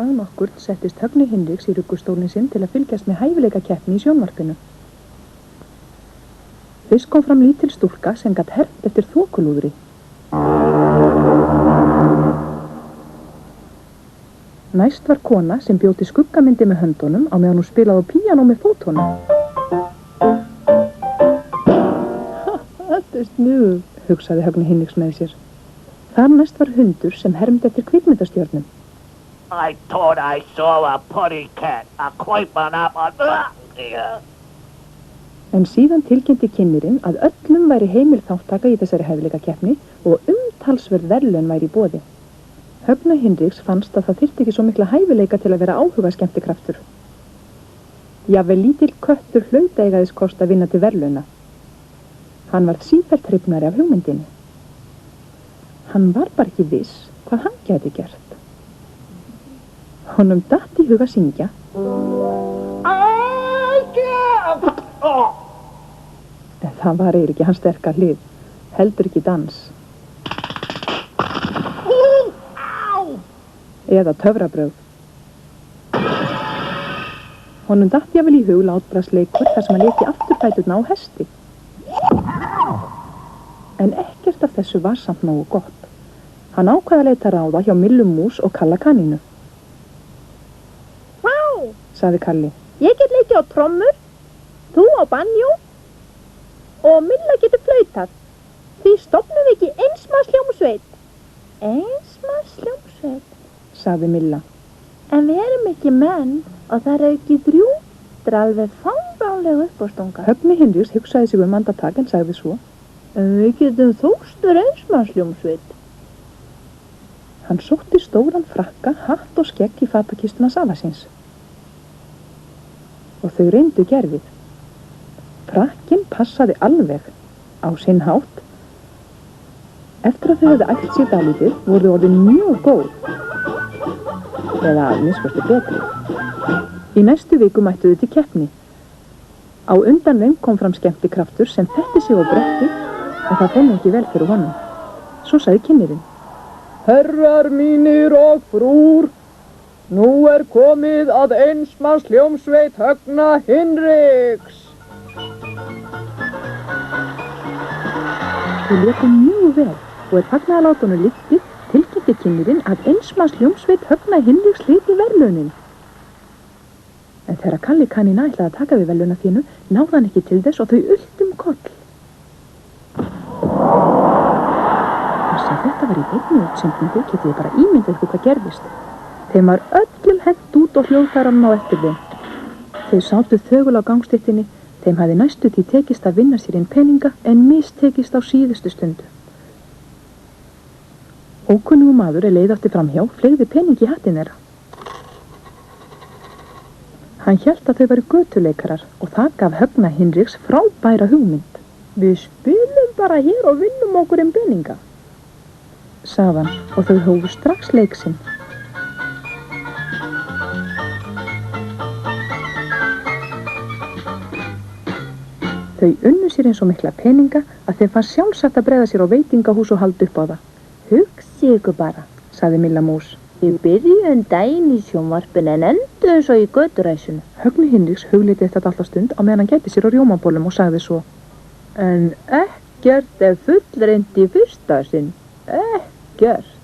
Dag nokkurn settist Högni Hinriks í ruggustólinn sinn til að fylgjast með hæfileikakeppni í sjónvarpinu. Fyrst kom fram lítil stúlka sem gat hermt eftir þokulúðri. Næst var kona sem bjó til skuggamyndi með höndunum á meðan hún spilaði á píanó með fótunum. Þetta er snuð, hugsaði Högni Hinriks með sér. Þar næst var hundur sem hermdi eftir kvikmyndastjörnum. I thought I saw a putty cat, a creeping up on... En síðan tilkynnti kynnirinn að öllum væri heimil þáttaka í þessari hæfileikakeppni og umtalsverð verðlaun væri í boði. Högni Hinriks fannst að það þyrfti ekki svo mikla hæfileika til að vera áhuga skemmtikraftur. Jafnvel lítill köttur hlaut eiga þess kost að vinna til verðlauna. Hann varð sífellt hrifnari af hugmyndinni. Hann var bara ekki viss hvað hann gæti gert. Honum datt í hug að syngja. En það var ekki hans sterka hlið, heldur ekki dans. Eða töfrabrögð. Honum datt jafnvel í hug látbragðsleikur þar sem hann léki afturfæturna á hesti. En ekkert af þessu var samt nógu gott. Hann ákvað að leita ráða hjá Millu mús og Kalla kanínu. Vá, sagði Kalli. ég get leikið á trommur, þú á banjó og Milla getur flautað. Því stofnum við ekki einsmanns hljómsveit. Einsmanns hljómsveit, sagði Milla. en við erum ekki menn og það er ekki þrjú. Þetta er alveg fáránlega uppástunga. Högni Hinriks hugsaði sig andartak en sagði svo. Við getum þóstur einsmanns hljómsveit. Hann sótti stóran frakka, hatt og skegg í fatakistuna safa síns. Og þau reyndu gerfið. Frakkinn passaði alveg á sinn hátt. Eftir að þau höfðu ælt sér dálítið voru orðin mjög góð. Eða að minnsta betri. Í næstu viku mættu þau til keppni. Á undan þeim kom fram skemmtikraftur sem fetti sig á bretti en það fór nú ekki vel fyrir honum. Svo sagði kynnirinn. Herrar mínir og frúr, nú er komið að einsmanns hljómsveit Högna Hinriks. Þau léku mjög vel og fagnaðarlátunum lyftið tilkynnti kynnirinn að einsmanns hljómsveit Högna Hinriks hlyti verðlaunin. En þegar Kalli kanína ætlaði að taka við verðlaunafénu náði hann ekki til þess og þau ultum koll. Þetta var í beinni útsendingu, getið þið bara ímyndað ykkur hvað gerðist. Þeim var öllum hent út og hljóðfæranum á eftir þeim. Þau sátu þögul á gangstéttinni, þeim hafði næstu því tekist að vinna sér inn peninga en mistekist á síðustu stundu. Ókunnugur maður leið átti framhjá, fleygði pening í hattinn þeirra. Hann hélt að þau væru götuleikarar og það gaf Högna Hinriks frábæra hugmynd. Við spilum bara hér og vinnum okkur peninga, sagði hann og þau hófu strax leik sinn. Þau unnu sér eins og mikla peninga að þeim fannst sjálfsagt að bregða sér á veitingahús og halda upp á það. Hugsið ykkur bara, sagði Milla mús. Við byrjuðum daginn í sjónvarpinu en enduðum svo í göturæsinu. Högni Hinriks hugleiddi þetta alltaf stund á meðan hann gæti sér á rjómabólum og sagði svo. En ekkert fullreynt í fyrsta sinn. Ekkert.